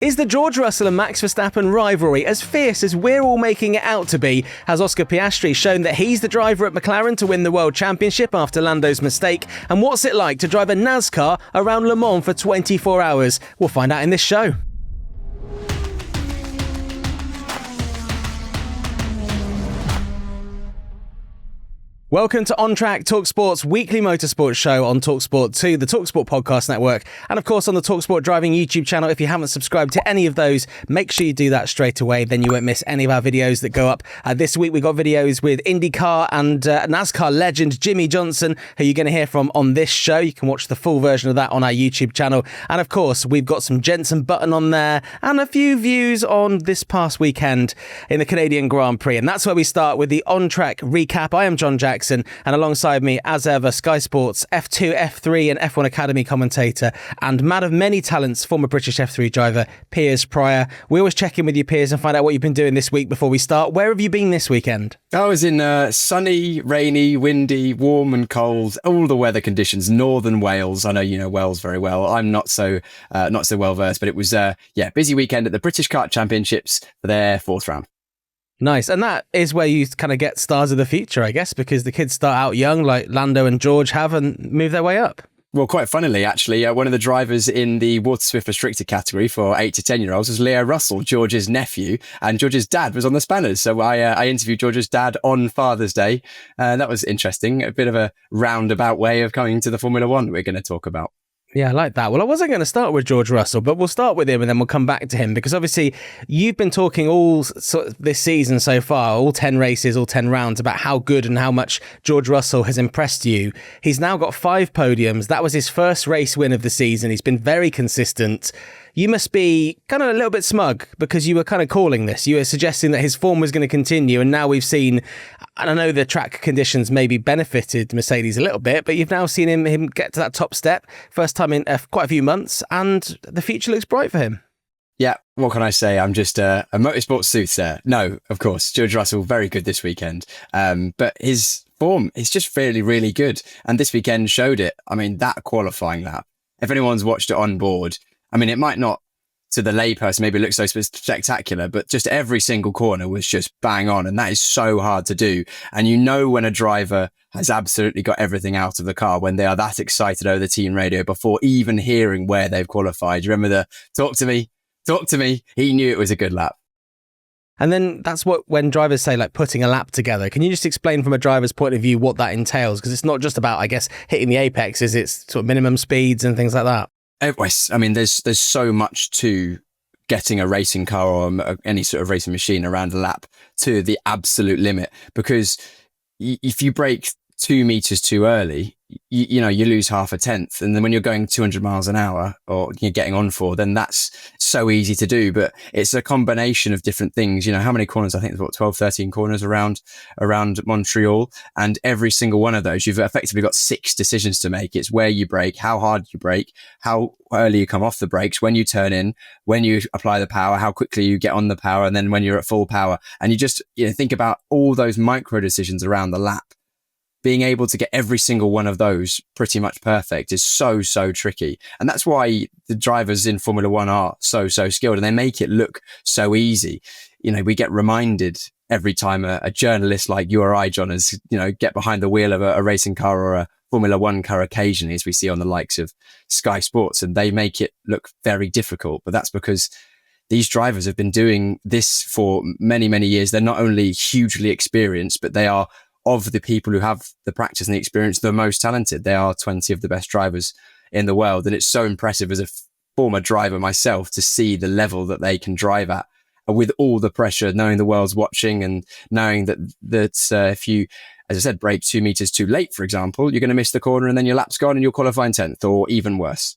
Is the George Russell and Max Verstappen rivalry as fierce as we're all making it out to be? Has Oscar Piastri shown that he's the driver at McLaren to win the World Championship after Lando's mistake? And what's it like to drive a NASCAR around Le Mans for 24 hours? We'll find out in this show. Welcome to On Track, talkSPORT's weekly motorsport show on talkSPORT 2, the talkSPORT podcast network, and of course on the talkSPORT Driving YouTube channel. If you haven't subscribed to any of those, make sure you do that straight away, then you won't miss any of our videos that go up. This week we got videos with IndyCar and NASCAR legend Jimmie Johnson, who you're going to hear from on this show. You can watch the full version of that on our YouTube channel. And of course, we've got some Jensen Button on there and a few views on this past weekend in the Canadian Grand Prix. And that's where we start with the On Track recap. I am John Jackson. And alongside me, as ever, Sky Sports F2, F3 and F1 Academy commentator and man of many talents, former British F3 driver, Piers Pryor. We always check in with you, Piers, and find out what you've been doing this week before we start. Where have you been this weekend? I was in sunny, rainy, windy, warm and cold, all the weather conditions, northern Wales. I know you know Wales very well. I'm not so well versed, but it was busy weekend at the British Kart Championships for their fourth round. Nice. And that is where you kind of get stars of the future, I guess, because the kids start out young like Lando and George have and move their way up. Well, quite funnily, actually, one of the drivers in the Water Swift restricted category for 8 to 10-year-olds was Leo Russell, George's nephew, and George's dad was on the spanners. So I interviewed George's dad on Father's Day. That was interesting. A bit of a roundabout way of coming to the Formula One we're going to talk about. Yeah, I like that. Well, I wasn't going to start with George Russell, but we'll start with him and then we'll come back to him because obviously you've been talking all this season so far, all 10 races, all 10 rounds about how good and how much George Russell has impressed you. He's now got 5 podiums. That was his first race win of the season. He's been very consistent. You must be kind of a little bit smug because you were kind of calling this. You were suggesting that his form was going to continue. And now we've seen, and I know the track conditions maybe benefited Mercedes a little bit, but you've now seen him get to that top step. First time in quite a few months. And the future looks bright for him. Yeah, what can I say? I'm just a motorsport soothsayer. No, of course, George Russell, very good this weekend. But his form is just really, really good. And this weekend showed it. I mean, that qualifying lap, if anyone's watched it on board, I mean, it might not, to the layperson, maybe look so spectacular, but just every single corner was just bang on. And that is so hard to do. And you know when a driver has absolutely got everything out of the car, when they are that excited over the team radio before even hearing where they've qualified. You remember the talk to me. He knew it was a good lap. And then that's what, when drivers say like putting a lap together, can you just explain from a driver's point of view what that entails? Because it's not just about, I guess, hitting the apexes, it's sort of minimum speeds and things like that. I mean, there's so much to getting a racing car or any sort of racing machine around a lap to the absolute limit, because if you brake 2 meters too early, you lose half a tenth. And then when you're going 200 miles an hour or you're getting on for, then that's so easy to do. But it's a combination of different things. You know, how many corners? I think there's 12, 13 corners around Montreal. And every single one of those, you've effectively got 6 decisions to make. It's where you brake, how hard you brake, how early you come off the brakes, when you turn in, when you apply the power, how quickly you get on the power, and then when you're at full power. And you just think about all those micro decisions around the lap. Being able to get every single one of those pretty much perfect is so, so tricky. And that's why the drivers in Formula One are so, so skilled, and they make it look so easy. You know, we get reminded every time a journalist like you or I, John, is, get behind the wheel of a racing car or a Formula One car occasionally, as we see on the likes of Sky Sports, and they make it look very difficult. But that's because these drivers have been doing this for many, many years. They're not only hugely experienced, but they are, of the people who have the practice and the experience, the most talented. They are 20 of the best drivers in the world. And it's so impressive as a former driver myself to see the level that they can drive at with all the pressure, knowing the world's watching and knowing that if you, as I said, brake 2 meters too late, for example, you're going to miss the corner and then your lap's gone and you'll qualify in 10th or even worse.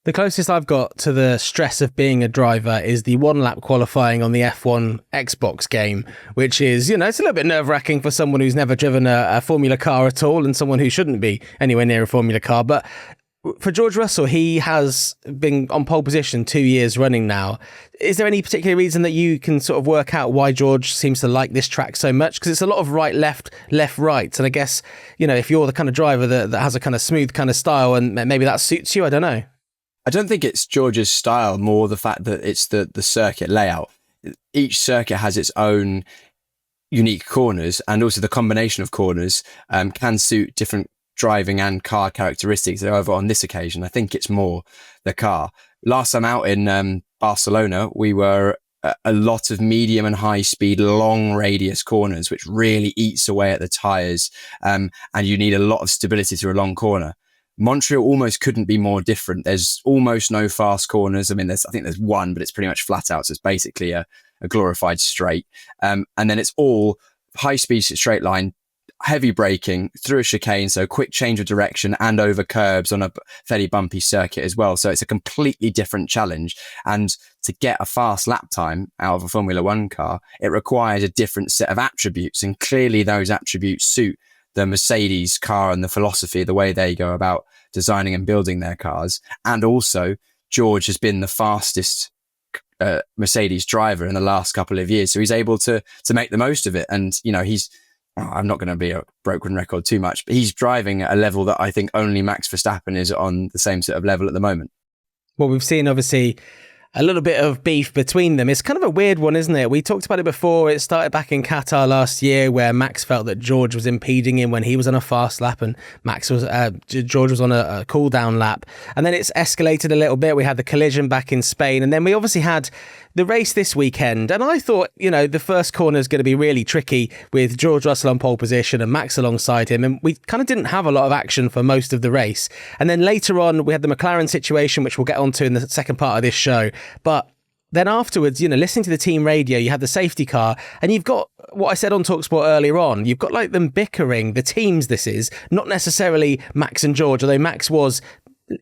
The closest I've got to the stress of being a driver is the 1 lap qualifying on the F1 Xbox game, which is, it's a little bit nerve-wracking for someone who's never driven a Formula car at all and someone who shouldn't be anywhere near a Formula car. But for George Russell, he has been on pole position 2 years running now. Is there any particular reason that you can sort of work out why George seems to like this track so much? Because it's a lot of right, left, right. And I guess, if you're the kind of driver that has a kind of smooth kind of style and maybe that suits you, I don't know. I don't think it's George's style, more the fact that it's the circuit layout. Each circuit has its own unique corners, and also the combination of corners can suit different driving and car characteristics. However, on this occasion, I think it's more the car. Last time out in Barcelona, we were a lot of medium and high speed, long radius corners, which really eats away at the tyres. And you need a lot of stability through a long corner. Montreal almost couldn't be more different. There's almost no fast corners. I mean, I think there's one, but it's pretty much flat out. So it's basically a glorified straight. And then it's all high speed straight line, heavy braking through a chicane. So quick change of direction and over curbs on a fairly bumpy circuit as well. So it's a completely different challenge. And to get a fast lap time out of a Formula One car, it requires a different set of attributes. And clearly those attributes suit the Mercedes car and the philosophy, the way they go about designing and building their cars. And also George has been the fastest Mercedes driver in the last couple of years. So he's able to make the most of it. And, you know, I'm not going to be a broken record too much, but he's driving at a level that I think only Max Verstappen is on the same sort of level at the moment. Well, we've seen obviously a little bit of beef between them. It's kind of a weird one, isn't it? We talked about it before. It started back in Qatar last year, where Max felt that George was impeding him when he was on a fast lap, and George was on a cool down lap. And then it's escalated a little bit. We had the collision back in Spain, and then we obviously had the race this weekend. And I thought, you know, the first corner is going to be really tricky with George Russell on pole position and Max alongside him. And we kind of didn't have a lot of action for most of the race. And then later on, we had the McLaren situation, which we'll get onto in the second part of this show. But then afterwards, you know, listening to the team radio, you had the safety car, and you've got what I said on talkSPORT earlier on. You've got like them bickering, the teams this is, not necessarily Max and George, although Max was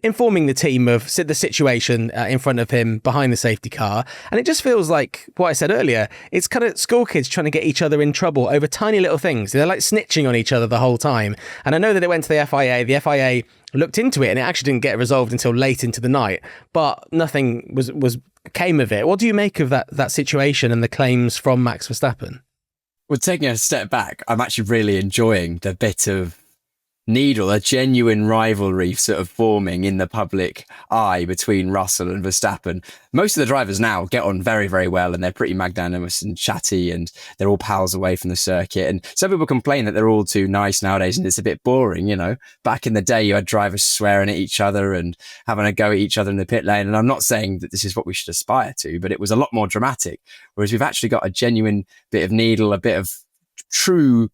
informing the team of the situation in front of him behind the safety car. And it just feels like what I said earlier. It's kind of school kids trying to get each other in trouble over tiny little things. They're like snitching on each other the whole time. And I know that it went to the FIA. The FIA looked into it, and it actually didn't get resolved until late into the night. But nothing came of it. What do you make of that situation and the claims from Max Verstappen? Well, taking a step back, I'm actually really enjoying the bit of needle, a genuine rivalry sort of forming in the public eye between Russell and Verstappen. Most of the drivers now get on very, very well, and they're pretty magnanimous and chatty, and they're all pals away from the circuit. And some people complain that they're all too nice nowadays and it's a bit boring, you know. Back in the day, you had drivers swearing at each other and having a go at each other in the pit lane. And I'm not saying that this is what we should aspire to, but it was a lot more dramatic. Whereas we've actually got a genuine bit of needle, a bit of true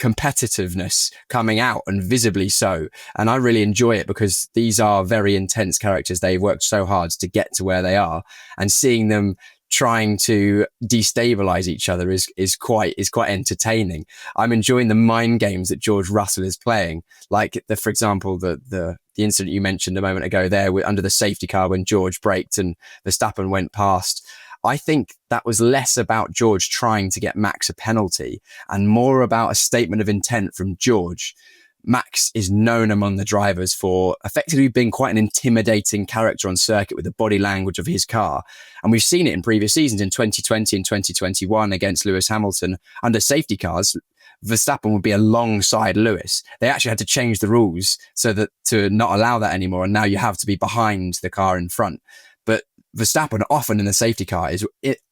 competitiveness coming out, and visibly so. And I really enjoy it because these are very intense characters. They've worked so hard to get to where they are, and seeing them trying to destabilize each other is quite entertaining. I'm enjoying the mind games that George Russell is playing, like for example the incident you mentioned a moment ago there under the safety car when George braked and Verstappen went past. I think that was less about George trying to get Max a penalty and more about a statement of intent from George. Max is known among the drivers for effectively being quite an intimidating character on circuit with the body language of his car. And we've seen it in previous seasons in 2020 and 2021 against Lewis Hamilton. Under safety cars, Verstappen would be alongside Lewis. They actually had to change the rules so that to not allow that anymore. And now you have to be behind the car in front. But Verstappen often in the safety car is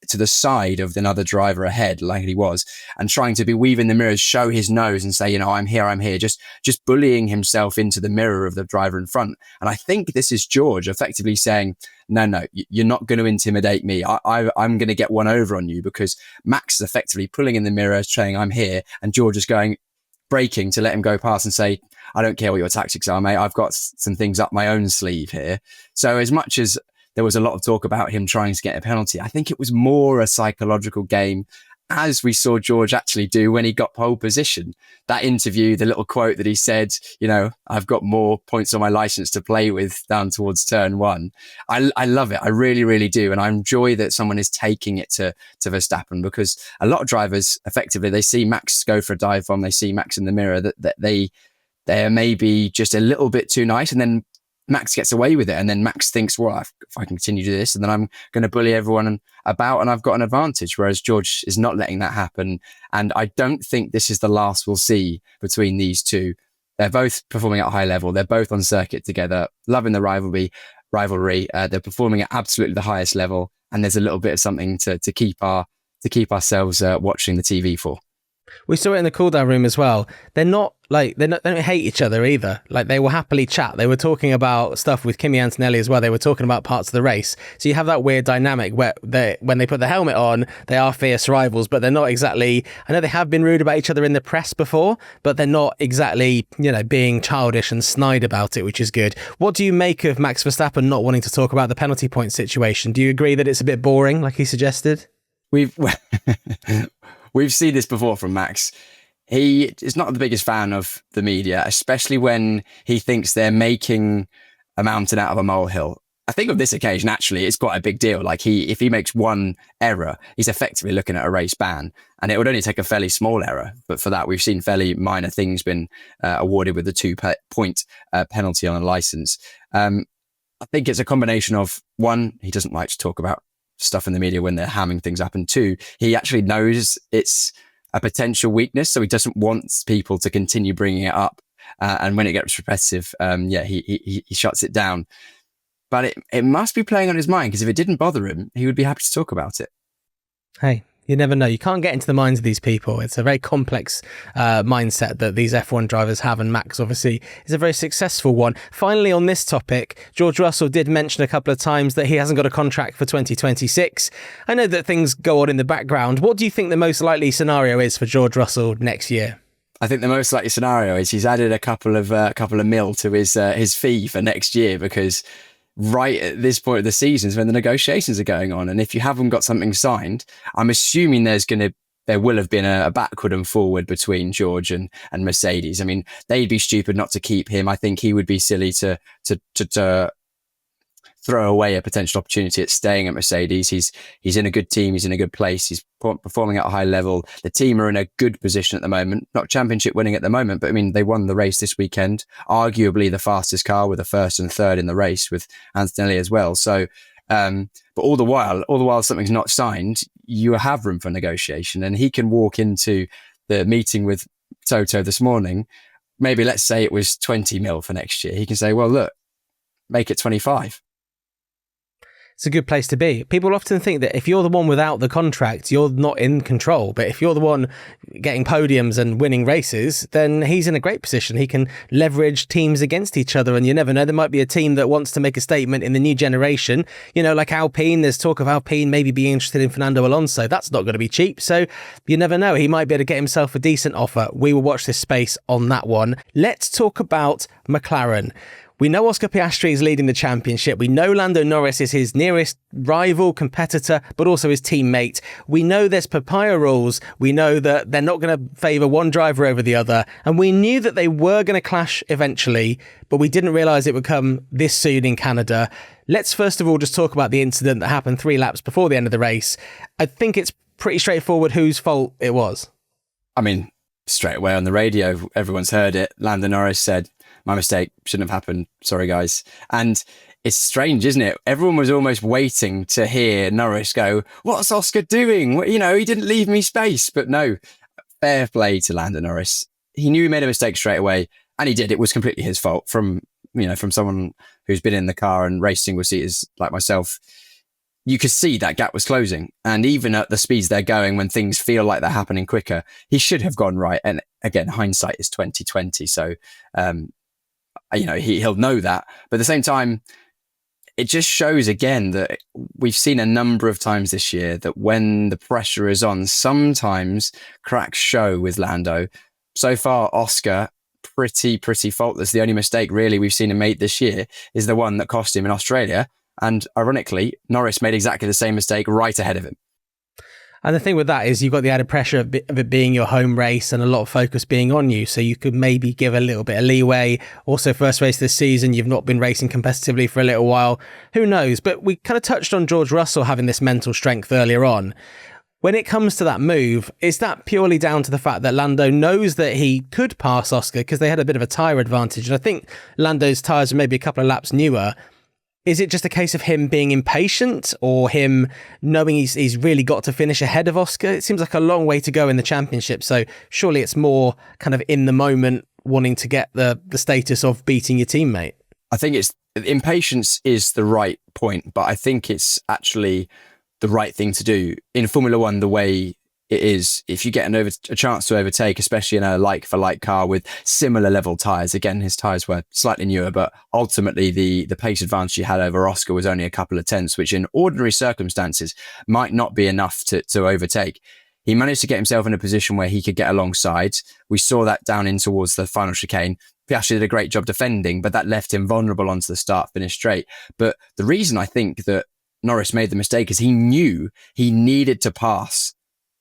to the side of another driver ahead, like he was, and trying to be weaving the mirrors, show his nose and say, you know, I'm here, just bullying himself into the mirror of the driver in front. And I think this is George effectively saying, no, you're not going to intimidate me. I'm going to get one over on you, because Max is effectively pulling in the mirror, saying I'm here, and George is braking to let him go past and say, I don't care what your tactics are, mate. I've got some things up my own sleeve here. So as much as there was a lot of talk about him trying to get a penalty, I think it was more a psychological game, as we saw George actually do when he got pole position. That interview, the little quote that he said, you know, I've got more points on my license to play with down towards turn one. I love it. I really, really do. And I enjoy that someone is taking it to Verstappen, because a lot of drivers effectively, they see Max go for a dive bomb. They see Max in the mirror, that they're maybe just a little bit too nice. And then Max gets away with it, and then Max thinks, well, if I can continue to do this, and then I'm going to bully everyone about, and I've got an advantage. Whereas George is not letting that happen. And I don't think this is the last we'll see between these two. They're both performing at a high level. They're both on circuit together, loving the rivalry. rivalry. They're performing at absolutely the highest level, and there's a little bit of something to keep ourselves watching the TV for. We saw it in the cool down room as well. They don't hate each other either. Like, they will happily chat. They were talking about stuff with Kimi Antonelli as well. They were talking about parts of the race. So you have that weird dynamic where when they put the helmet on, they are fierce rivals, but they're not exactly, I know they have been rude about each other in the press before, but they're not exactly, being childish and snide about it, which is good. What do you make of Max Verstappen not wanting to talk about the penalty point situation? Do you agree that it's a bit boring, like he suggested? We've seen this before from Max. He is not the biggest fan of the media, especially when he thinks they're making a mountain out of a molehill. I think of this occasion, actually, it's quite a big deal. Like, if he makes one error, he's effectively looking at a race ban, and it would only take a fairly small error. But for that, we've seen fairly minor things been awarded with a 2-point penalty on a license. I think it's a combination of, one, he doesn't like to talk about stuff in the media when they're hamming things up, and two, he actually knows it's a potential weakness, so he doesn't want people to continue bringing it up, and when it gets repetitive, he shuts it down. But it must be playing on his mind, because if it didn't bother him, he would be happy to talk about it. Hey, you never know. You can't get into the minds of these people. It's a very complex mindset that these F1 drivers have, and Max obviously is a very successful one. Finally, on this topic, George Russell did mention a couple of times that he hasn't got a contract for 2026. I know that things go on in the background. What do you think the most likely scenario is for George Russell next year? I think the most likely scenario is he's added a couple of mil to his fee for next year, because right at this point of the season is when the negotiations are going on. And if you haven't got something signed, I'm assuming there will have been a backward and forward between George and Mercedes. I mean, they'd be stupid not to keep him. I think he would be silly to throw away a potential opportunity at staying at Mercedes. He's in a good team. He's in a good place. He's performing at a high level. The team are in a good position at the moment, not championship winning at the moment, but I mean, they won the race this weekend, arguably the fastest car with a first and third in the race with Antonelli as well. So, but all the while something's not signed, you have room for negotiation, and he can walk into the meeting with Toto this morning. Maybe let's say it was 20 mil for next year. He can say, well, look, make it 25. It's a good place to be. People often think that if you're the one without the contract, you're not in control. But if you're the one getting podiums and winning races, then he's in a great position. He can leverage teams against each other. And you never know, there might be a team that wants to make a statement in the new generation. Like Alpine, there's talk of Alpine maybe being interested in Fernando Alonso. That's not going to be cheap. So you never know. He might be able to get himself a decent offer. We will watch this space on that one. Let's talk about McLaren. We know Oscar Piastri is leading the championship. We know Lando Norris is his nearest rival, competitor, but also his teammate. We know there's papaya rules. We know that they're not going to favour one driver over the other. And we knew that they were going to clash eventually, but we didn't realise it would come this soon in Canada. Let's first of all just talk about the incident that happened 3 laps before the end of the race. I think it's pretty straightforward whose fault it was. I mean, straight away on the radio, everyone's heard it. Lando Norris said, "My mistake, shouldn't have happened. Sorry, guys." And it's strange, isn't it? Everyone was almost waiting to hear Norris go, "What's Oscar doing? He didn't leave me space." But no, fair play to Lando Norris. He knew he made a mistake straight away, and he did. It was completely his fault. From someone who's been in the car and raced single seaters like myself, you could see that gap was closing. And even at the speeds they're going, when things feel like they're happening quicker, he should have gone right. And again, hindsight is 2020. So, he'll know that. But at the same time, it just shows again that we've seen a number of times this year that when the pressure is on, sometimes cracks show with Lando. So far, Oscar, pretty faultless. The only mistake really we've seen him make this year is the one that cost him in Australia. And ironically, Norris made exactly the same mistake right ahead of him. And the thing with that is you've got the added pressure of it being your home race and a lot of focus being on you. So you could maybe give a little bit of leeway. Also, first race this season, you've not been racing competitively for a little while. Who knows? But we kind of touched on George Russell having this mental strength earlier on. When it comes to that move, is that purely down to the fact that Lando knows that he could pass Oscar because they had a bit of a tyre advantage? And I think Lando's tyres are maybe a couple of laps newer. Is it just a case of him being impatient or him knowing he's really got to finish ahead of Oscar? It seems like a long way to go in the championship. So surely it's more kind of in the moment wanting to get the status of beating your teammate. I think it's impatience is the right point, but I think it's actually the right thing to do in Formula One. The way it is, if you get a chance to overtake, especially in a like-for-like car with similar level tyres. Again, his tyres were slightly newer, but ultimately the pace advantage he had over Oscar was only a couple of tenths, which in ordinary circumstances might not be enough to overtake. He managed to get himself in a position where he could get alongside. We saw that down in towards the final chicane. Piastri did a great job defending, but that left him vulnerable onto the start-finish straight. But the reason I think that Norris made the mistake is he knew he needed to pass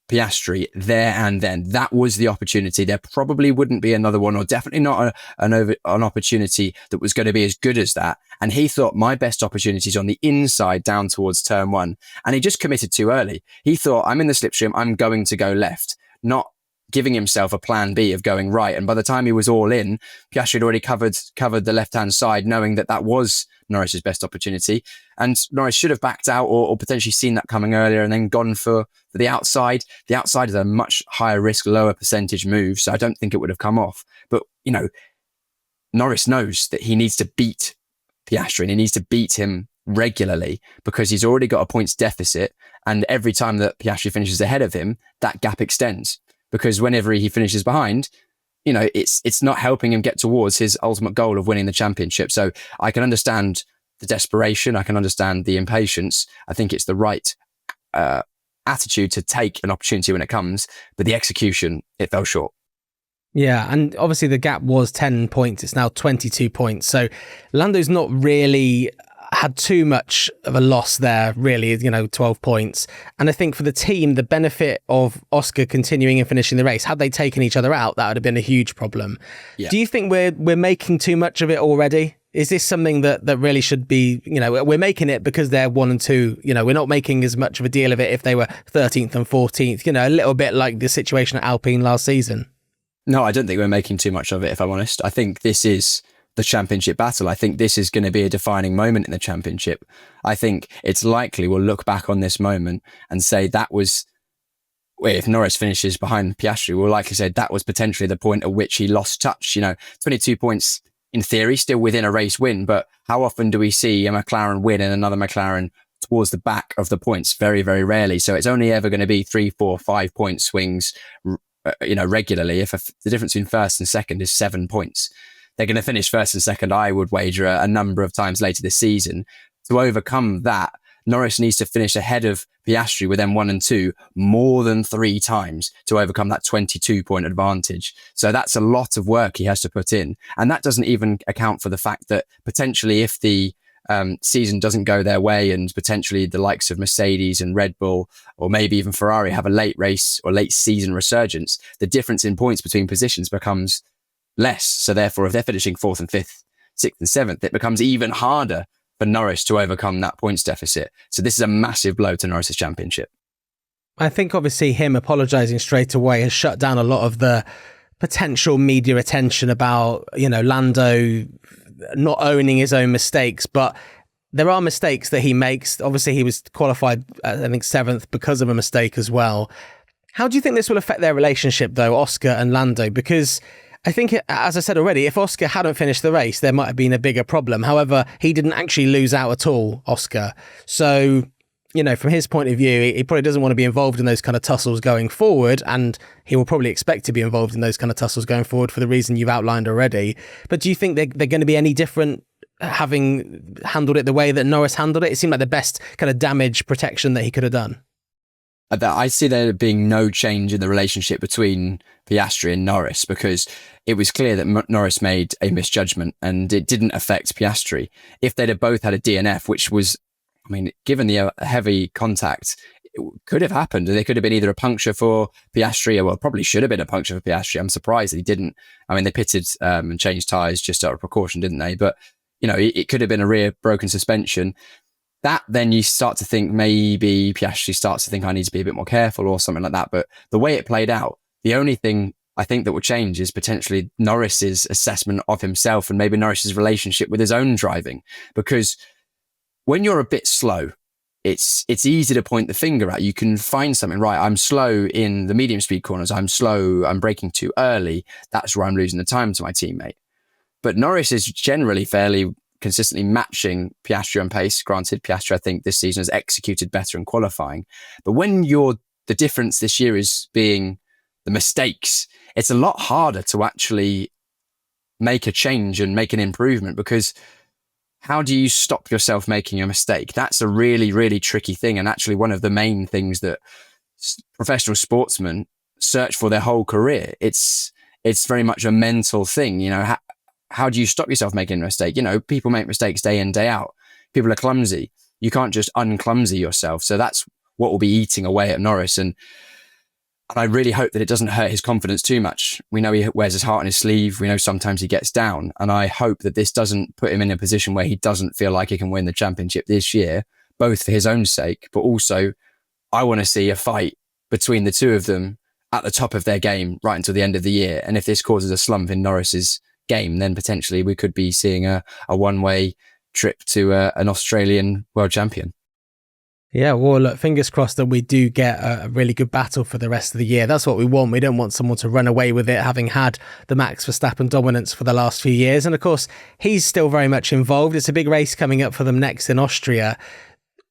Piastri there and then. That was the opportunity. There probably wouldn't be another one, or definitely not an opportunity that was going to be as good as that. And he thought, my best opportunity is on the inside down towards turn one. And he just committed too early. He thought, I'm in the slipstream, I'm going to go left, not giving himself a plan B of going right. And by the time he was all in, Piastri had already covered the left-hand side, knowing that was Norris's best opportunity. And Norris should have backed out or potentially seen that coming earlier and then gone for the outside. The outside is a much higher risk, lower percentage move, so I don't think it would have come off. But, Norris knows that he needs to beat Piastri and he needs to beat him regularly because he's already got a points deficit. And every time that Piastri finishes ahead of him, that gap extends. Because whenever he finishes behind, it's not helping him get towards his ultimate goal of winning the championship. So I can understand the desperation. I can understand the impatience. I think it's the right attitude to take an opportunity when it comes, but the execution, it fell short. Yeah, and obviously the gap was 10 points. It's now 22 points. So Lando's not really had too much of a loss there, really, 12 points. And I think for the team, the benefit of Oscar continuing and finishing the race, had they taken each other out, that would have been a huge problem. Yeah. Do you think we're making too much of it already? Is this something that really should be, we're making it because they're 1 and 2, we're not making as much of a deal of it if they were 13th and 14th, a little bit like the situation at Alpine last season? No, I don't think we're making too much of it, if I'm honest. I think this is the championship battle. I think this is going to be a defining moment in the championship. I think it's likely we'll look back on this moment and say that was, if Norris finishes behind Piastri, we'll likely say that was potentially the point at which he lost touch. 22 points in theory, still within a race win, but how often do we see a McLaren win and another McLaren towards the back of the points? Very, very rarely. So it's only ever going to be 3, 4, 5 point swings, regularly. If the difference between first and second is 7 points, they're going to finish first and second, I would wager, a number of times later this season. To overcome that, Norris needs to finish ahead of Piastri with M1 and 2 more than 3 times to overcome that 22-point advantage. So that's a lot of work he has to put in. And that doesn't even account for the fact that potentially if the season doesn't go their way and potentially the likes of Mercedes and Red Bull or maybe even Ferrari have a late race or late season resurgence, the difference in points between positions becomes less. So therefore, if they're finishing 4th and 5th, 6th and 7th, it becomes even harder for Norris to overcome that points deficit. So this is a massive blow to Norris's championship. I think obviously him apologising straight away has shut down a lot of the potential media attention about, Lando not owning his own mistakes, but there are mistakes that he makes. Obviously he was qualified, I think 7th because of a mistake as well. How do you think this will affect their relationship though, Oscar and Lando? Because I think, as I said already, if Oscar hadn't finished the race, there might have been a bigger problem. However, he didn't actually lose out at all, Oscar. So, from his point of view, he probably doesn't want to be involved in those kind of tussles going forward. And he will probably expect to be involved in those kind of tussles going forward for the reason you've outlined already. But do you think they're going to be any different having handled it the way that Norris handled it? It seemed like the best kind of damage protection that he could have done. I see there being no change in the relationship between Piastri and Norris because it was clear that Norris made a misjudgment and it didn't affect Piastri. If they'd have both had a DNF, which was, given the heavy contact, it could have happened. There could have been either a puncture for Piastri, or probably should have been a puncture for Piastri. I'm surprised that he didn't. They pitted and changed tyres just out of precaution, didn't they? But, it could have been a rear broken suspension. That then you start to think maybe Piastri starts to think I need to be a bit more careful or something like that. But the way it played out, the only thing I think that will change is potentially Norris's assessment of himself and maybe Norris's relationship with his own driving. Because when you're a bit slow, it's easy to point the finger at. You can find something, right, I'm slow in the medium speed corners. I'm slow. I'm braking too early. That's where I'm losing the time to my teammate. But Norris is generally fairly consistently matching Piastri on pace. Granted, Piastri, I think this season has executed better in qualifying. But when the difference this year is being the mistakes, it's a lot harder to actually make a change and make an improvement, because how do you stop yourself making a mistake? That's a really, really tricky thing. And actually one of the main things that professional sportsmen search for their whole career. It's very much a mental thing. How do you stop yourself making a mistake? People make mistakes day in, day out. People are clumsy. You can't just unclumsy yourself. So that's what will be eating away at Norris. And I really hope that it doesn't hurt his confidence too much. We know he wears his heart on his sleeve. We know sometimes he gets down. And I hope that this doesn't put him in a position where he doesn't feel like he can win the championship this year, both for his own sake, but also I want to see a fight between the two of them at the top of their game right until the end of the year. And if this causes a slump in Norris's game, then potentially we could be seeing a one-way trip to an Australian world champion. Yeah, well, look, fingers crossed that we do get a really good battle for the rest of the year. That's what we want. We don't want someone to run away with it, having had the Max Verstappen dominance for the last few years. And of course, he's still very much involved. It's a big race coming up for them next in Austria.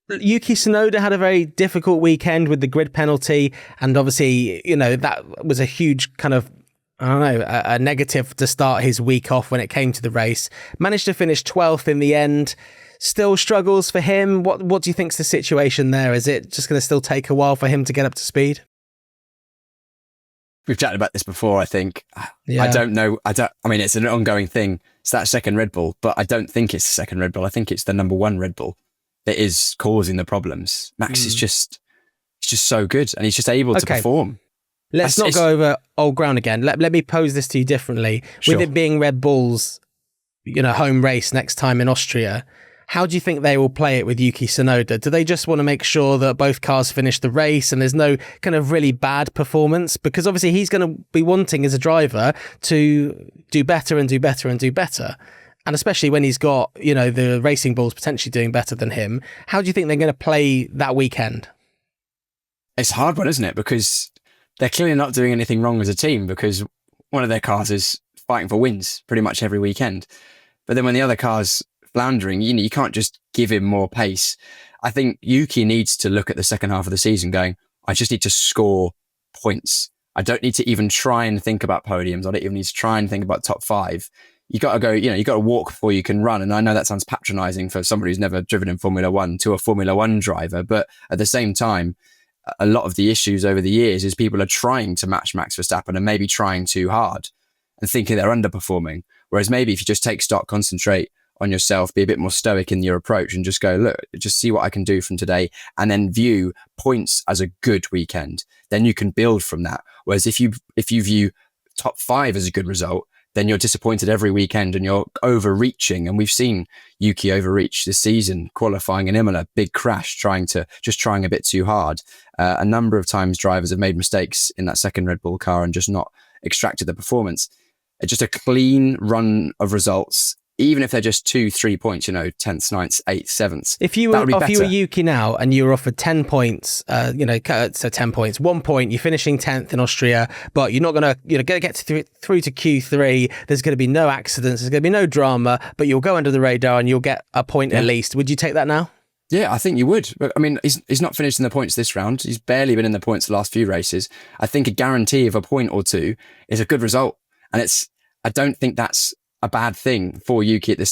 Yuki Tsunoda had a very difficult weekend with the grid penalty. And obviously, that was a huge kind of, a negative to start his week off when it came to the race. Managed to finish 12th in the end. Still struggles for him. What do you think's the situation there? Is it just going to still take a while for him to get up to speed? We've chatted about this before, I think. Yeah. I don't know. It's an ongoing thing. It's that second Red Bull, but I don't think it's the second Red Bull. I think it's the number one Red Bull that is causing the problems. Max is just so good, and he's just able to perform. Let's not go over old ground again. Let me pose this to you differently. Sure. With it being Red Bull's, home race next time in Austria, how do you think they will play it with Yuki Tsunoda? Do they just want to make sure that both cars finish the race and there's no kind of really bad performance? Because obviously he's going to be wanting as a driver to do better and do better and do better. And especially when he's got, the racing bulls potentially doing better than him. How do you think they're going to play that weekend? It's a hard one, isn't it? Because they're clearly not doing anything wrong as a team, because one of their cars is fighting for wins pretty much every weekend. But then when the other car's floundering, you can't just give him more pace. I think Yuki needs to look at the second half of the season going, I just need to score points. I don't need to even try and think about podiums. I don't even need to try and think about top five. You got to go, you got to walk before you can run. And I know that sounds patronizing for somebody who's never driven in Formula One to a Formula One driver. But at the same time, a lot of the issues over the years is people are trying to match Max Verstappen and maybe trying too hard and thinking they're underperforming. Whereas maybe if you just take stock, concentrate on yourself, be a bit more stoic in your approach and just go, look, just see what I can do from today, and then view points as a good weekend, then you can build from that. Whereas if you view top five as a good result, then you're disappointed every weekend and you're overreaching. And we've seen Yuki overreach this season, qualifying in Imola, big crash, trying a bit too hard. A number of times drivers have made mistakes in that second Red Bull car and just not extracted the performance. It's just a clean run of results, even if they're just 2-3 points, 10th, 9th, 8th, 7th. If you were Yuki now and you were offered 10 points, so 10 points, 1 point, you're finishing 10th in Austria, but you're not going to, get through to Q3. There's going to be no accidents. There's going to be no drama, but you'll go under the radar and you'll get a point at least. Would you take that now? Yeah, I think you would. But he's not finished in the points this round. He's barely been in the points the last few races. I think a guarantee of a point or two is a good result. And I don't think that's a bad thing for Yuki at this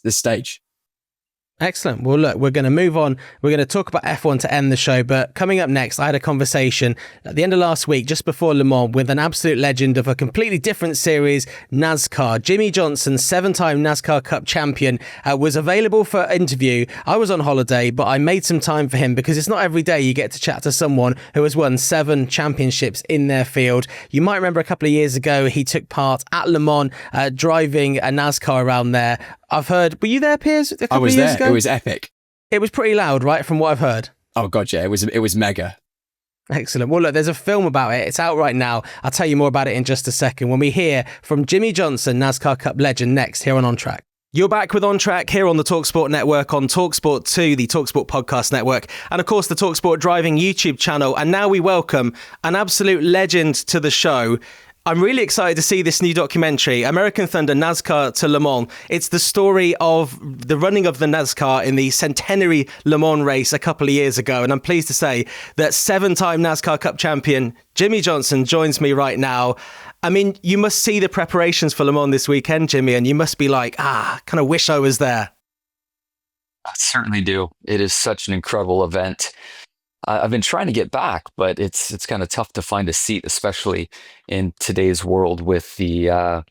stage. Excellent. Well, look, we're going to move on. We're going to talk about F1 to end the show. But coming up next, I had a conversation at the end of last week, just before Le Mans, with an absolute legend of a completely different series, NASCAR. Jimmie Johnson, 7-time NASCAR Cup champion, was available for interview. I was on holiday, but I made some time for him because it's not every day you get to chat to someone who has won 7 championships in their field. You might remember a couple of years ago, he took part at Le Mans, driving a NASCAR around there. I've heard, were you there, Piers? I was there. It was epic. It was pretty loud, right? From what I've heard. Oh God, yeah. It was mega. Excellent. Well, look, there's a film about it. It's out right now. I'll tell you more about it in just a second when we hear from Jimmie Johnson, NASCAR Cup legend, next here on Track. You're back with On Track here on the talkSPORT network, on talkSPORT 2, the talkSPORT podcast network, and of course the talkSPORT Driving YouTube channel. And now we welcome an absolute legend to the show. I'm really excited to see this new documentary, American Thunder, NASCAR to Le Mans. It's the story of the running of the NASCAR in the centenary Le Mans race a couple of years ago. And I'm pleased to say that 7-time NASCAR Cup champion Jimmie Johnson joins me right now. I mean, you must see the preparations for Le Mans this weekend, Jimmy, and you must be like, kind of wish I was there. I certainly do. It is such an incredible event. I've been trying to get back, but it's kind of tough to find a seat, especially in today's world with the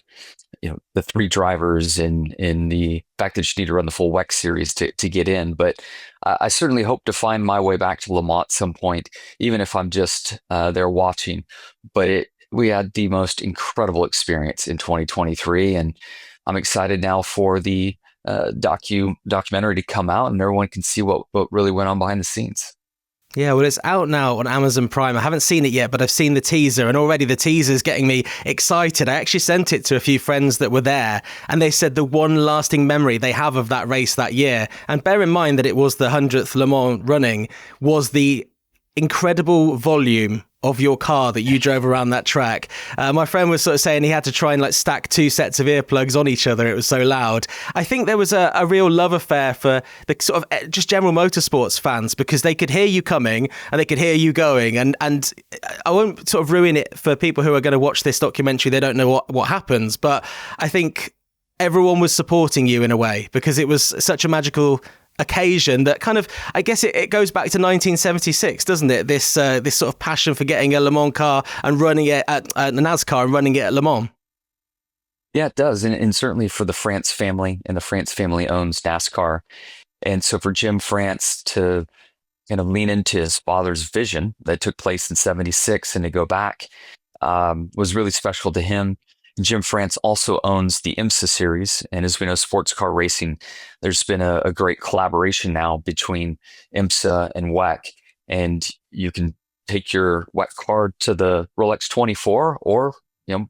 the 3 drivers in the fact that you need to run the full WEC series to get in. But I certainly hope to find my way back to Le Mans at some point, even if I'm just there watching. But we had the most incredible experience in 2023, and I'm excited now for the documentary to come out and everyone can see what really went on behind the scenes. Yeah, well, it's out now on Amazon Prime. I haven't seen it yet, but I've seen the teaser, and already the teaser is getting me excited. I actually sent it to a few friends that were there, and they said the one lasting memory they have of that race that year, and bear in mind that it was the 100th Le Mans running, was the incredible volume of your car that you drove around that track. My friend was sort of saying he had to try and stack 2 sets of earplugs on each other. It was so loud. I think there was a real love affair for the sort of just general motorsports fans, because they could hear you coming and they could hear you going. And I won't sort of ruin it for people who are going to watch this documentary. They don't know what happens, but I think everyone was supporting you in a way, because it was such a magical occasion that kind of, I guess it goes back to 1976, doesn't it? This sort of passion for getting a Le Mans car and running it at the NASCAR and running it at Le Mans. Yeah, it does. And certainly for the France family, and the France family owns NASCAR. And so for Jim France to kind of lean into his father's vision that took place in 76 and to go back was really special to him. Jim France also owns the IMSA series. And as we know, sports car racing, there's been a great collaboration now between IMSA and WEC. And you can take your WEC card to the Rolex 24 or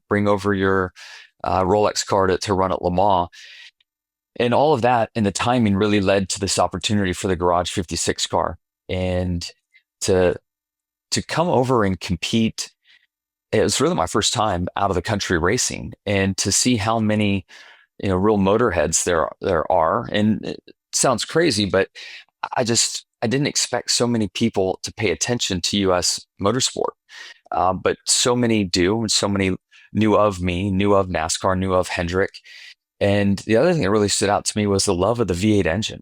bring over your Rolex card to run at Le Mans. And all of that and the timing really led to this opportunity for the Garage 56 car. And to come over and compete, it was really my first time out of the country racing, and to see how many, real motorheads there are. And it sounds crazy, but I didn't expect so many people to pay attention to U.S. motorsport. But so many do, and so many knew of me, knew of NASCAR, knew of Hendrick. And the other thing that really stood out to me was the love of the V8 engine.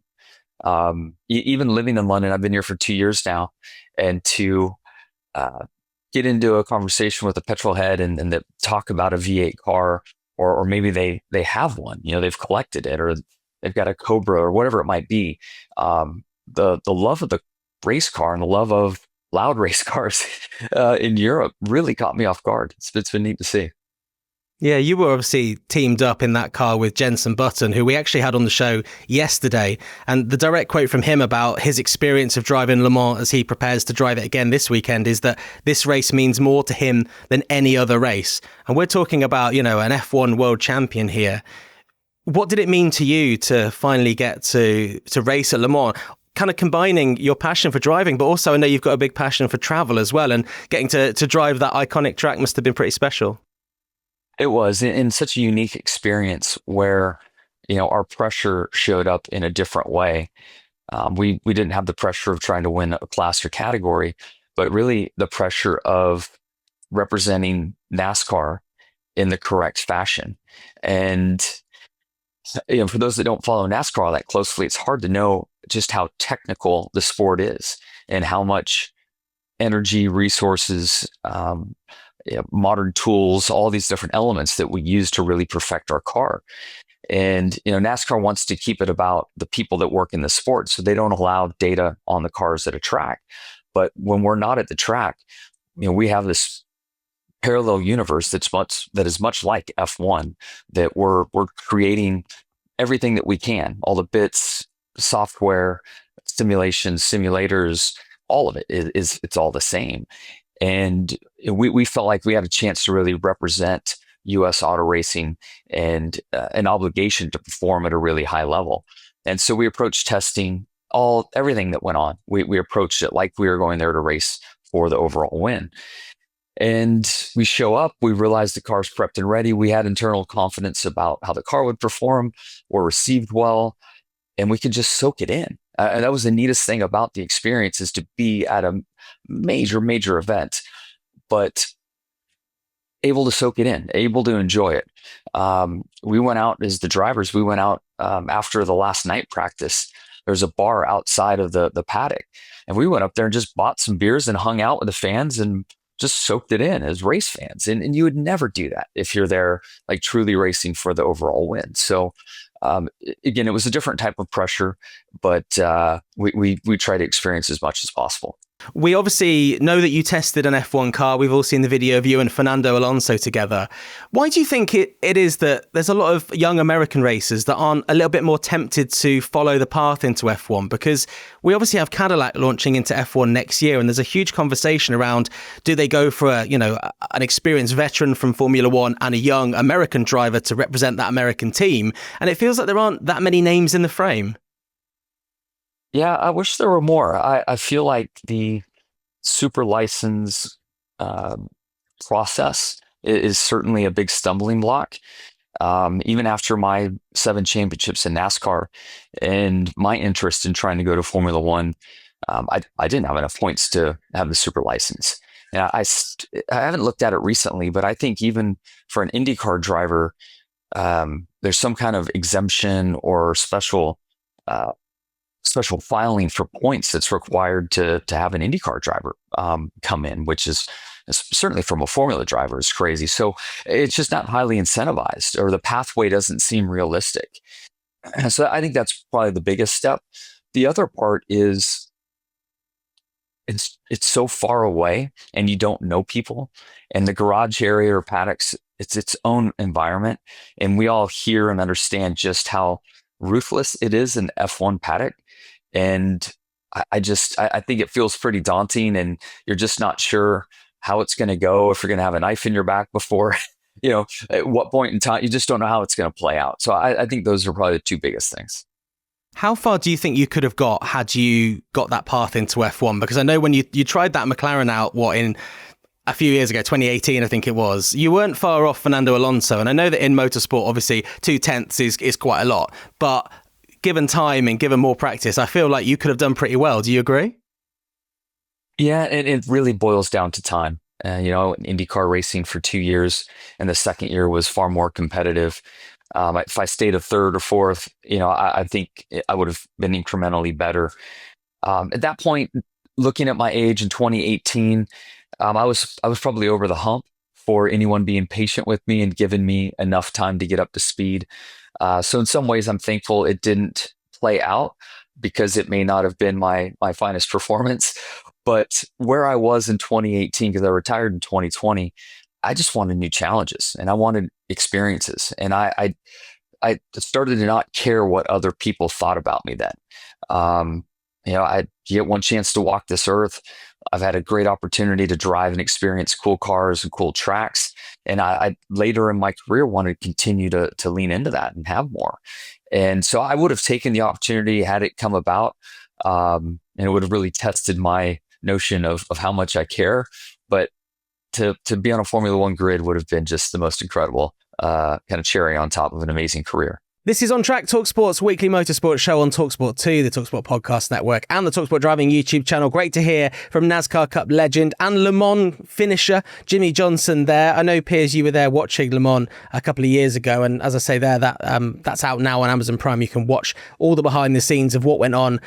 Even living in London, I've been here for 2 years now, and to get into a conversation with a petrol head and that talk about a V8 car, or maybe they have one, they've collected it, or they've got a Cobra or whatever it might be. The love of the race car and the love of loud race cars in Europe really caught me off guard. It's been neat to see. Yeah, you were obviously teamed up in that car with Jenson Button, who we actually had on the show yesterday. And the direct quote from him about his experience of driving Le Mans as he prepares to drive it again this weekend is that this race means more to him than any other race. And we're talking about, an F1 world champion here. What did it mean to you to finally get to race at Le Mans? Kind of combining your passion for driving, but also I know you've got a big passion for travel as well. And getting to drive that iconic track must have been pretty special. It was in such a unique experience where, our pressure showed up in a different way. We didn't have the pressure of trying to win a class or category, but really the pressure of representing NASCAR in the correct fashion. And, for those that don't follow NASCAR all that closely, it's hard to know just how technical the sport is and how much energy, resources, modern tools, all these different elements that we use to really perfect our car. And, NASCAR wants to keep it about the people that work in the sport, so they don't allow data on the cars at a track. But when we're not at the track, we have this parallel universe that is much like F1, that we're creating everything that we can, all the bits, software, simulations, simulators, all of it it's all the same. And we felt like we had a chance to really represent U.S. auto racing and an obligation to perform at a really high level. And so we approached testing everything that went on. We approached it like we were going there to race for the overall win. And we show up, we realize the car's prepped and ready. We had internal confidence about how the car would perform or received well, and we could just soak it in. And that was the neatest thing about the experience, is to be at a major event, but able to soak it in, able to enjoy it. We went out as the drivers, we went out after the last night practice. There's a bar outside of the paddock, and we went up there and just bought some beers and hung out with the fans and just soaked it in as race fans. And you would never do that if you're there like truly racing for the overall win. So again, it was a different type of pressure, but we try to experience as much as possible. We obviously know that you tested an F1 car. We've all seen the video of you and Fernando Alonso together. Why do you think it is that there's a lot of young American racers that aren't a little bit more tempted to follow the path into F1? Because we obviously have Cadillac launching into F1 next year, and there's a huge conversation around, do they go for an experienced veteran from Formula One and a young American driver to represent that American team? And it feels like there aren't that many names in the frame. Yeah, I wish there were more. I feel like the super license process is certainly a big stumbling block. Even after my 7 championships in NASCAR and my interest in trying to go to Formula One, I didn't have enough points to have the super license. And I haven't looked at it recently, but I think even for an IndyCar driver, there's some kind of exemption or special filing for points that's required to have an IndyCar driver come in, which is certainly from a Formula driver is crazy. So it's just not highly incentivized, or the pathway doesn't seem realistic. So I think that's probably the biggest step. The other part is it's so far away and you don't know people, and the garage area or paddocks, it's its own environment. And we all hear and understand just how ruthless it is in F1 paddock. And I think it feels pretty daunting, and you're just not sure how it's going to go, if you're going to have a knife in your back before, at what point in time, you just don't know how it's going to play out. So I think those are probably the 2 biggest things. How far do you think you could have got had you got that path into F1? Because I know when you tried that McLaren out, in a few years ago, 2018, I think it was, you weren't far off Fernando Alonso. And I know that in motorsport, obviously 0.2 is quite a lot, but given time and given more practice, I feel like you could have done pretty well. Do you agree? Yeah, and it really boils down to time. IndyCar racing for 2 years, and the second year was far more competitive. If I stayed a third or fourth, I think I would have been incrementally better. At that point, looking at my age in 2018, I was probably over the hump for anyone being patient with me and giving me enough time to get up to speed. So in some ways, I'm thankful it didn't play out, because it may not have been my finest performance. But where I was in 2018, because I retired in 2020, I just wanted new challenges and I wanted experiences. And I started to not care what other people thought about me then. I get one chance to walk this earth. I've had a great opportunity to drive and experience cool cars and cool tracks. And I later in my career wanted to continue to lean into that and have more. And so I would have taken the opportunity had it come about. And it would have really tested my notion of how much I care. But to be on a Formula One grid would have been just the most incredible kind of cherry on top of an amazing career. This is On Track, talkSPORT's weekly motorsport show on talkSPORT 2, the talkSPORT podcast network, and the talkSPORT Driving YouTube channel. Great to hear from NASCAR Cup legend and Le Mans finisher Jimmie Johnson there. I know, Piers, you were there watching Le Mans a couple of years ago, and as I say there, that's out now on Amazon Prime. You can watch all the behind the scenes of what went on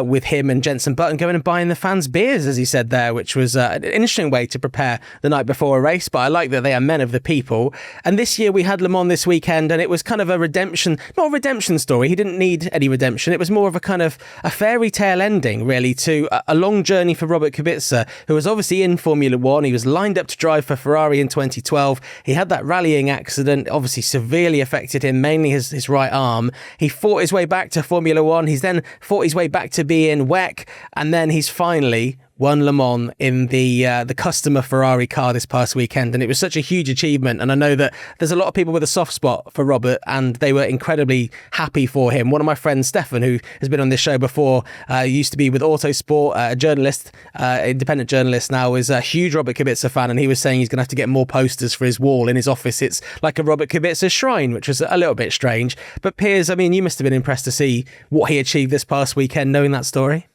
with him and Jenson Button going and buying the fans beers, as he said there, which was an interesting way to prepare the night before a race. But I like that they are men of the people. And this year we had Le Mans this weekend, and it was kind of a redemption. Not a redemption story. He didn't need any redemption. It was more of a kind of a fairy tale ending, really, to a long journey for Robert Kubica, who was obviously in Formula One. He was lined up to drive for Ferrari in 2012. He had that rallying accident, obviously severely affected him, mainly his right arm. He fought his way back to Formula One. He's then fought his way back to be in WEC, and then he's finally won Le Mans in the customer Ferrari car this past weekend, and it was such a huge achievement. And I know that there's a lot of people with a soft spot for Robert, and they were incredibly happy for him. One of my friends, Stefan, who has been on this show before, used to be with Autosport, a journalist, independent journalist now, is a huge Robert Kubica fan, and he was saying he's going to have to get more posters for his wall in his office. It's like a Robert Kubica shrine, which was a little bit strange. But Piers, I mean, you must have been impressed to see what he achieved this past weekend, knowing that story.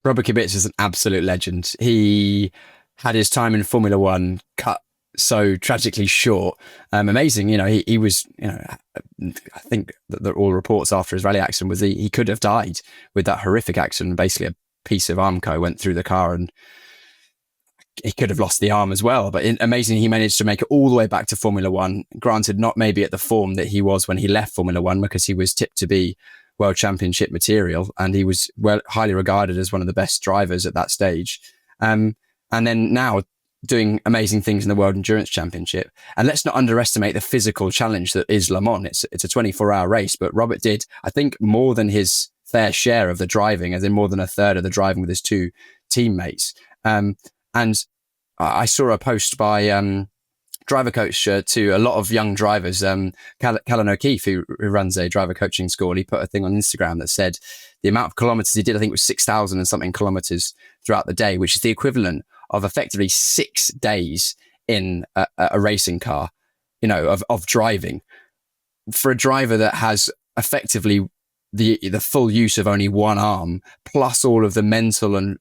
Robert Kubica is an absolute legend. He had his time in Formula One cut so tragically short. Amazing. He was, I think that all reports after his rally accident was he could have died with that horrific accident. Basically, a piece of Armco went through the car and he could have lost the arm as well. But amazing, he managed to make it all the way back to Formula One. Granted, not maybe at the form that he was when he left Formula One, because he was tipped to be World Championship material, and he was highly regarded as one of the best drivers at that stage. And then now doing amazing things in the World Endurance Championship. And let's not underestimate the physical challenge that is Le Mans. It's a 24-hour race, but Robert did, I think, more than his fair share of the driving, as in more than a third of the driving with his two teammates. And I saw a post by driver coach to a lot of young drivers, Callan O'Keefe, who runs a driver coaching school. He put a thing on Instagram that said the amount of kilometers he did, I think, was 6,000 and something kilometers throughout the day, which is the equivalent of effectively 6 days in a racing car, of driving. For a driver that has effectively the full use of only one arm, plus all of the mental and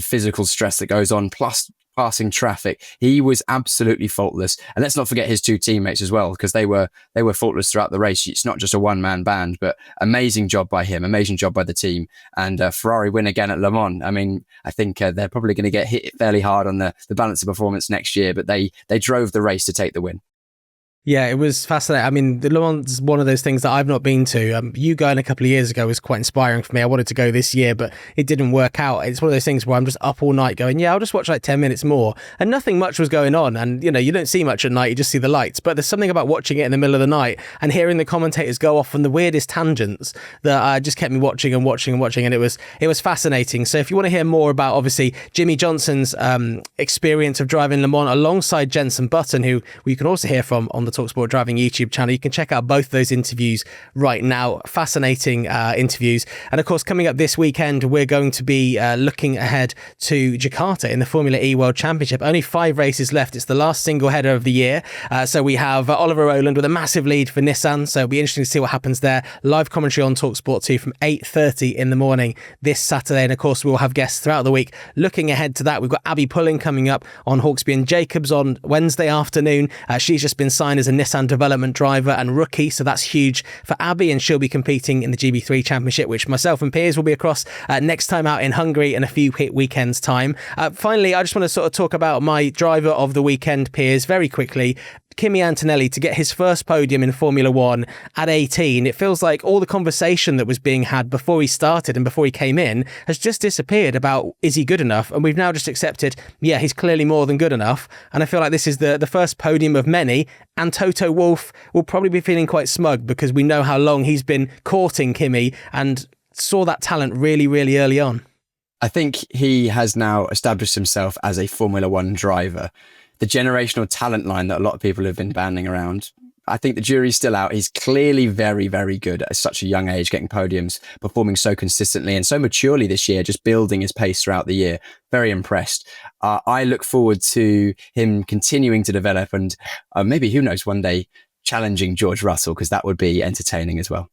physical stress that goes on, plus passing traffic, he was absolutely faultless. And let's not forget his two teammates as well, because they were faultless throughout the race. It's not just a one-man band, but amazing job by him, amazing job by the team. And Ferrari win again at Le Mans. I mean, I think they're probably going to get hit fairly hard on the balance of performance next year, but they drove the race to take the win. Yeah, it was fascinating. I mean, the Le Mans is one of those things that I've not been to. You going a couple of years ago was quite inspiring for me. I wanted to go this year, but it didn't work out. It's one of those things where I'm just up all night going, I'll just watch like 10 minutes more. And nothing much was going on. And, you don't see much at night. You just see the lights. But there's something about watching it in the middle of the night and hearing the commentators go off on the weirdest tangents that just kept me watching and watching and watching. And it was fascinating. So if you want to hear more about, obviously, Jimmie Johnson's experience of driving Le Mans alongside Jenson Button, who you can also hear from on the talkSPORT Driving YouTube channel. You can check out both those interviews right now. Fascinating interviews. And of course, coming up this weekend, we're going to be looking ahead to Jakarta in the Formula E World Championship. Only 5 races left. It's the last single header of the year. So we have Oliver Rowland with a massive lead for Nissan. So it'll be interesting to see what happens there. Live commentary on talkSPORT 2 from 8:30 in the morning this Saturday. And of course, we'll have guests throughout the week looking ahead to that. We've got Abby Pulling coming up on Hawksby and Jacobs on Wednesday afternoon. She's just been signed as a Nissan development driver and rookie, so that's huge for Abby, and she'll be competing in the GB3 Championship, which myself and Piers will be across next time out in Hungary in a few weekends time. Finally, I just want to sort of talk about my driver of the weekend, Piers, very quickly. Kimi Antonelli to get his first podium in Formula One at 18. It feels like all the conversation that was being had before he started and before he came in has just disappeared about, is he good enough? And we've now just accepted, he's clearly more than good enough. And I feel like this is the first podium of many. And Toto Wolff will probably be feeling quite smug because we know how long he's been courting Kimi and saw that talent really, really early on. I think he has now established himself as a Formula One driver. The generational talent line that a lot of people have been banding around, I think the jury's still out. He's clearly very, very good at such a young age, getting podiums, performing so consistently and so maturely this year, just building his pace throughout the year. Very impressed. I look forward to him continuing to develop and maybe, who knows, one day challenging George Russell, because that would be entertaining as well.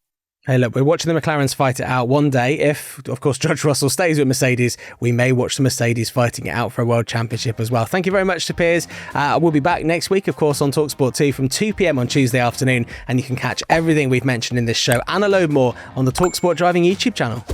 Hey, look, we're watching the McLarens fight it out. One day, if, of course, George Russell stays with Mercedes, we may watch the Mercedes fighting it out for a world championship as well. Thank you very much to Piers. We'll be back next week, of course, on talkSPORT 2 from 2 p.m. on Tuesday afternoon. And you can catch everything we've mentioned in this show and a load more on the talkSPORT Driving YouTube channel.